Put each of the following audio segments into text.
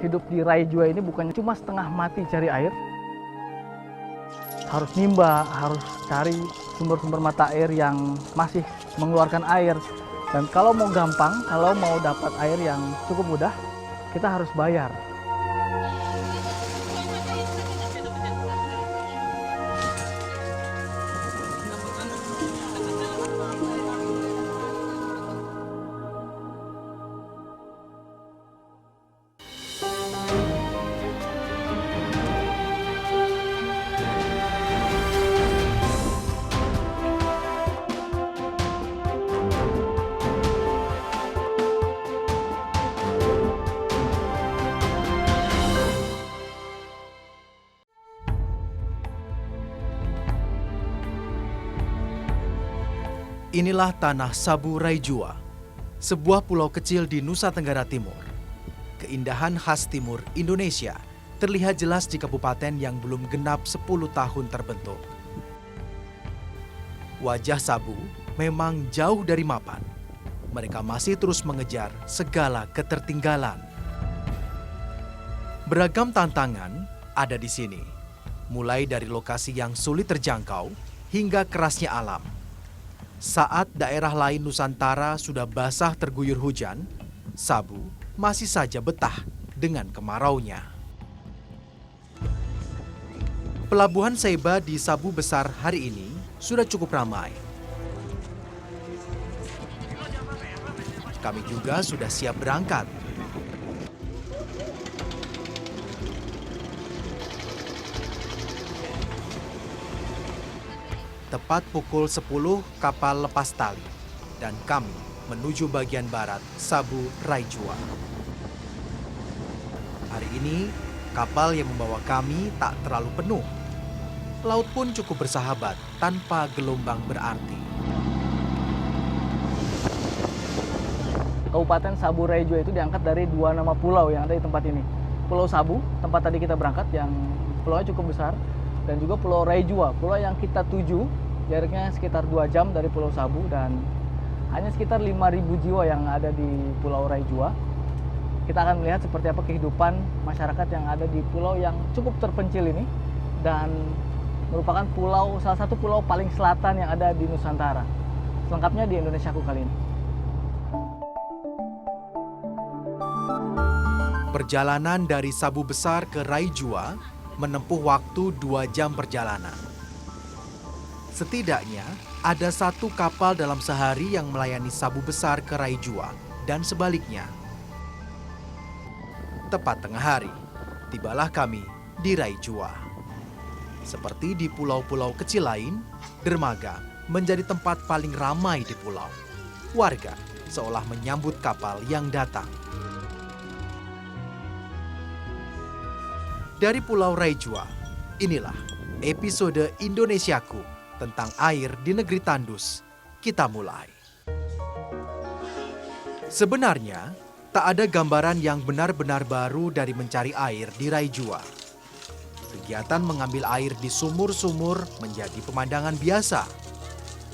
hidup di Raijua ini bukan cuma setengah mati cari air. Harus nimba, harus cari sumber-sumber mata air yang masih mengeluarkan air. Dan kalau mau gampang, kalau mau dapat air yang cukup mudah, kita harus bayar. Inilah tanah Sabu Raijua, sebuah pulau kecil di Nusa Tenggara Timur. Keindahan khas timur Indonesia terlihat jelas di kabupaten yang belum genap 10 tahun terbentuk. Wajah Sabu memang jauh dari mapan. Mereka masih terus mengejar segala ketertinggalan. Beragam tantangan ada di sini, mulai dari lokasi yang sulit terjangkau hingga kerasnya alam. Saat daerah lain Nusantara sudah basah terguyur hujan, Sabu masih saja betah dengan kemaraunya. Pelabuhan Seba di Sabu Besar hari ini sudah cukup ramai. Kami juga sudah siap berangkat. Tepat pukul 10 kapal lepas tali dan kami menuju bagian barat Sabu Raijua. Hari ini kapal yang membawa kami tak terlalu penuh. Laut pun cukup bersahabat tanpa gelombang berarti. Kabupaten Sabu Raijua itu diangkat dari dua nama pulau yang ada di tempat ini. Pulau Sabu, tempat tadi kita berangkat yang pulaunya cukup besar, dan juga Pulau Raijua, pulau yang kita tuju, jaraknya sekitar 2 jam dari Pulau Sabu dan hanya sekitar 5.000 jiwa yang ada di Pulau Raijua. Kita akan melihat seperti apa kehidupan masyarakat yang ada di pulau yang cukup terpencil ini dan merupakan salah satu pulau paling selatan yang ada di Nusantara. Selengkapnya di Indonesiaku kali ini. Perjalanan dari Sabu Besar ke Raijua menempuh waktu 2 jam perjalanan. Setidaknya ada 1 kapal dalam sehari yang melayani Sabu Besar ke Raijua dan sebaliknya. Tepat tengah hari, tibalah kami di Raijua. Seperti di pulau-pulau kecil lain, dermaga menjadi tempat paling ramai di pulau. Warga seolah menyambut kapal yang datang. Dari Pulau Raijua, inilah episode Indonesiaku tentang air di negeri Tandus. Kita mulai. Sebenarnya, tak ada gambaran yang benar-benar baru dari mencari air di Raijua. Kegiatan mengambil air di sumur-sumur menjadi pemandangan biasa.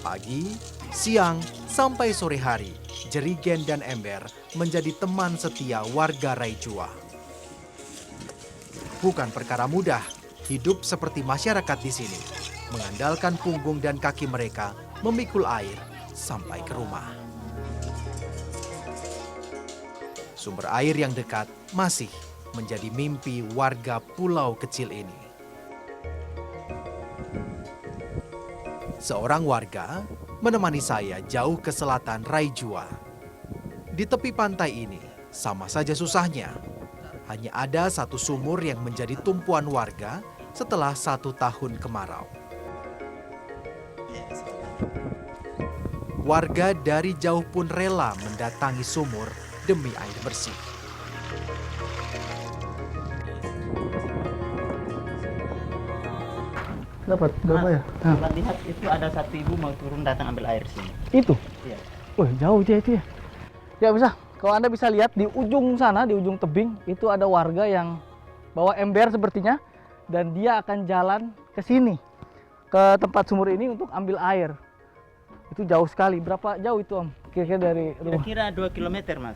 Pagi, siang, sampai sore hari, jerigen dan ember menjadi teman setia warga Raijua. Bukan perkara mudah hidup seperti masyarakat di sini, mengandalkan punggung dan kaki mereka memikul air sampai ke rumah. Sumber air yang dekat masih menjadi mimpi warga pulau kecil ini. Seorang warga menemani saya jauh ke selatan Raijua. Di tepi pantai ini sama saja susahnya. Hanya ada 1 sumur yang menjadi tumpuan warga setelah 1 tahun kemarau. Warga dari jauh pun rela mendatangi sumur demi air bersih. Dapat berapa ya? Nah, lihat itu ada 1 ibu mau turun datang ambil air sini. Itu? Iya. Wah, jauh dia itu ya. Ya bisa. Kalau Anda bisa lihat di ujung sana, di ujung tebing, itu ada warga yang bawa ember sepertinya. Dan dia akan jalan ke sini, ke tempat sumur ini untuk ambil air. Itu jauh sekali. Berapa jauh itu, Om? Kira-kira dari rumah? Kira-kira 2 km, Mas.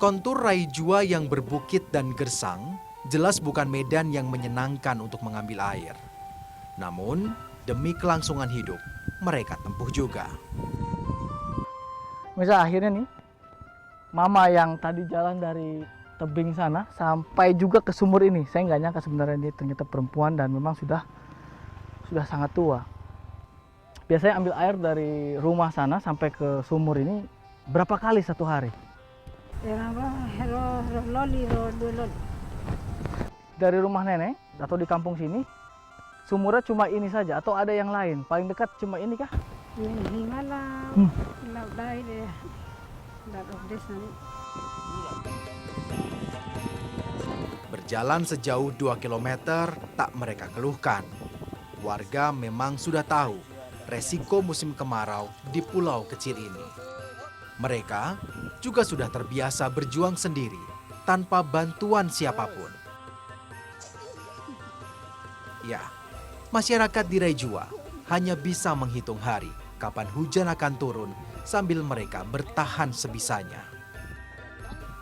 Kontur Raijua yang berbukit dan gersang jelas bukan medan yang menyenangkan untuk mengambil air. Namun, demi kelangsungan hidup, mereka tempuh juga. Misal akhirnya nih, mama yang tadi jalan dari tebing sana sampai juga ke sumur ini. Saya nggak nyangka sebenarnya ini ternyata perempuan dan memang sudah sangat tua. Biasanya ambil air dari rumah sana sampai ke sumur ini berapa kali satu hari? Dari rumah nenek atau di kampung sini, sumurnya cuma ini saja atau ada yang lain? Paling dekat cuma ini kah? Berjalan sejauh 2 km tak mereka keluhkan. Warga memang sudah tahu resiko musim kemarau di pulau kecil ini. Mereka juga sudah terbiasa berjuang sendiri tanpa bantuan siapapun. Ya, masyarakat di Raijua hanya bisa menghitung hari kapan hujan akan turun sambil mereka bertahan sebisanya.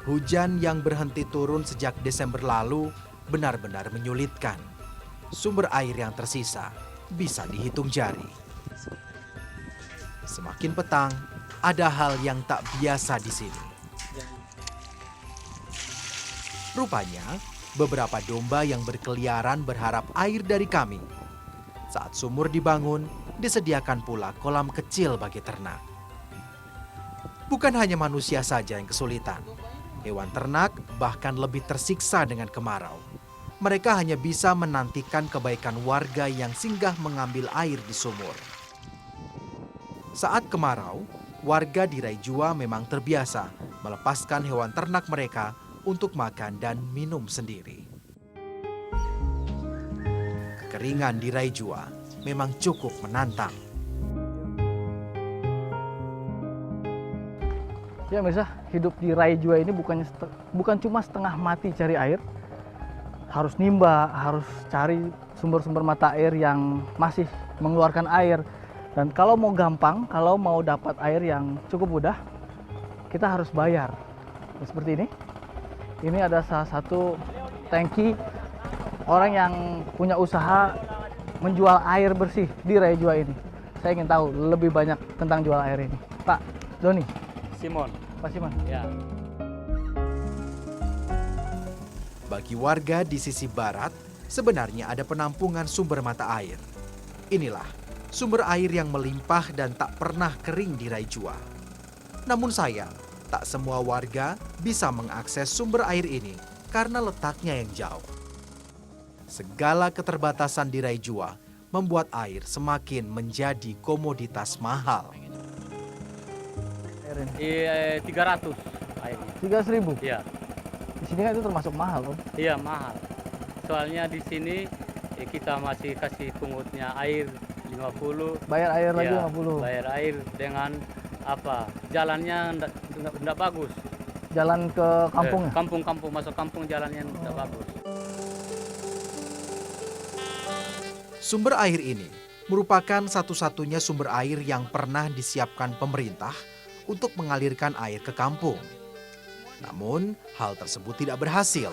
Hujan yang berhenti turun sejak Desember lalu benar-benar menyulitkan. Sumber air yang tersisa bisa dihitung jari. Semakin petang, ada hal yang tak biasa di sini. Rupanya, beberapa domba yang berkeliaran berharap air dari kami. Saat sumur dibangun, disediakan pula kolam kecil bagi ternak. Bukan hanya manusia saja yang kesulitan. Hewan ternak bahkan lebih tersiksa dengan kemarau. Mereka hanya bisa menantikan kebaikan warga yang singgah mengambil air di sumur. Saat kemarau, warga di Raijua memang terbiasa melepaskan hewan ternak mereka untuk makan dan minum sendiri. Kekeringan di Raijua memang cukup menantang. Ya Mirsa, hidup di Raijua ini bukan cuma setengah mati cari air, harus nimba, harus cari sumber-sumber mata air yang masih mengeluarkan air. Dan kalau mau gampang, kalau mau dapat air yang cukup mudah, kita harus bayar. Seperti ini. Ini ada salah satu tangki orang yang punya usaha menjual air bersih di Raijua ini. Saya ingin tahu lebih banyak tentang jual air ini. Pak Doni. Simon. Pak Simon. Ya. Bagi warga di sisi barat, sebenarnya ada penampungan sumber mata air. Inilah sumber air yang melimpah dan tak pernah kering di Raijua. Namun sayang, tak semua warga bisa mengakses sumber air ini karena letaknya yang jauh. Segala keterbatasan di Raijua membuat air semakin menjadi komoditas mahal. 300 airnya. 300.000. Iya. Di sini kan itu termasuk mahal, Om. Iya, mahal. Soalnya di sini kita masih kasih pungutnya air 50. Bayar air lagi Ya, 50. bayar air dengan apa? Jalannya enggak bagus. Jalan ke kampungnya. Kampung-kampung, masuk kampung jalannya enggak bagus. Sumber air ini merupakan satu-satunya sumber air yang pernah disiapkan pemerintah untuk mengalirkan air ke kampung. Namun, hal tersebut tidak berhasil.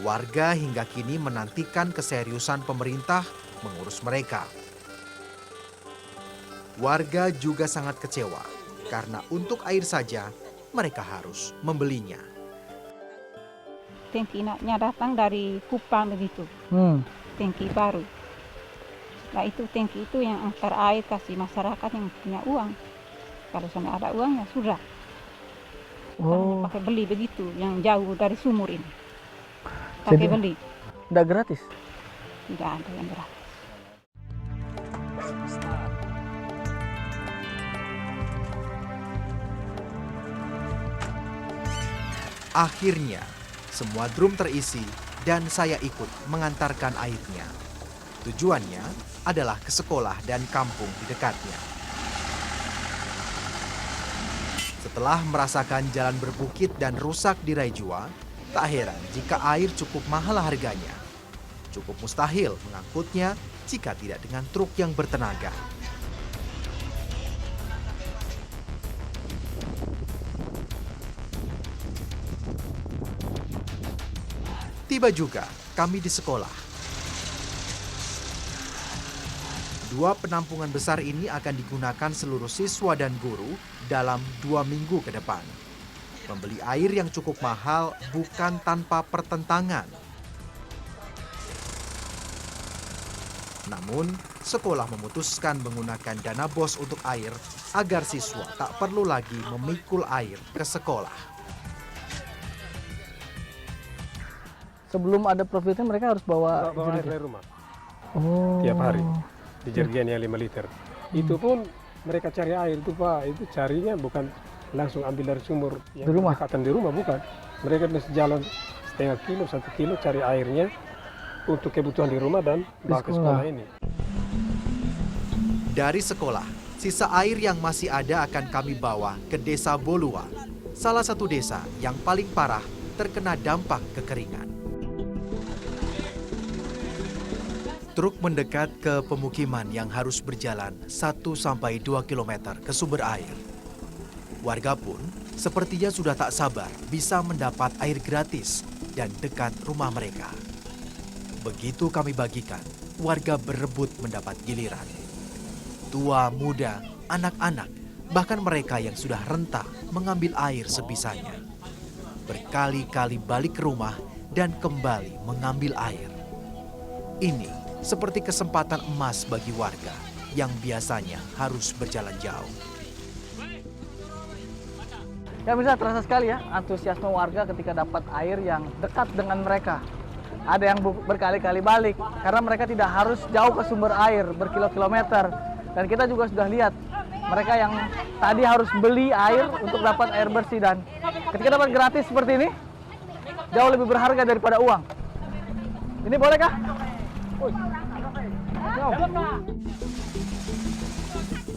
Warga hingga kini menantikan keseriusan pemerintah mengurus mereka. Warga juga sangat kecewa karena untuk air saja mereka harus membelinya. Tangkinya datang dari Kupang begitu, tangki baru. Nah itu tangki itu yang antar air kasih masyarakat yang punya uang. Kalau sana ada uang ya sudah. Oh, Pakai beli begitu, yang jauh dari sumur ini. Pakai Jadi- beli, enggak gratis. tidak ada yang berat. Akhirnya, semua drum terisi dan saya ikut mengantarkan airnya. Tujuannya adalah ke sekolah dan kampung di dekatnya. Setelah merasakan jalan berbukit dan rusak di Raijua, tak heran jika air cukup mahal harganya. Cukup mustahil mengangkutnya jika tidak dengan truk yang bertenaga. Tiba juga kami di sekolah. 2 penampungan besar ini akan digunakan seluruh siswa dan guru dalam 2 minggu ke depan. Membeli air yang cukup mahal bukan tanpa pertentangan. Namun, sekolah memutuskan menggunakan dana BOS untuk air agar siswa tak perlu lagi memikul air ke sekolah. Sebelum ada profitnya mereka harus bawa Bawa air jerigen. dari rumah Oh. tiap hari di jerigen yang 5 liter. Itu pun mereka cari air itu Pak, itu carinya bukan langsung ambil dari sumur yang Di rumah? berdekatan di rumah, bukan. Mereka mesti jalan setengah kilo, 1 kilo cari airnya untuk kebutuhan di rumah dan bawa ke sekolah ini. Dari sekolah, sisa air yang masih ada akan kami bawa ke Desa Bolua, salah satu desa yang paling parah terkena dampak kekeringan. Truk mendekat ke pemukiman yang harus berjalan 1-2 km ke sumber air. Warga pun sepertinya sudah tak sabar bisa mendapat air gratis dan dekat rumah mereka. Begitu kami bagikan, warga berebut mendapat giliran. Tua, muda, anak-anak, bahkan mereka yang sudah renta mengambil air sebisanya. Berkali-kali balik ke rumah dan kembali mengambil air. Ini seperti kesempatan emas bagi warga yang biasanya harus berjalan jauh. Ya bisa terasa sekali ya antusiasme warga ketika dapat air yang dekat dengan mereka. Ada yang berkali-kali balik karena mereka tidak harus jauh ke sumber air berkilo-kilometer. Dan kita juga sudah lihat mereka yang tadi harus beli air untuk dapat air bersih, dan ketika dapat gratis seperti ini jauh lebih berharga daripada uang. Ini boleh kah?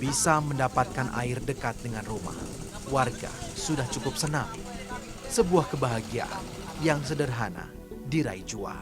Bisa mendapatkan air dekat dengan rumah, warga sudah cukup senang. Sebuah kebahagiaan yang sederhana diraih Jua.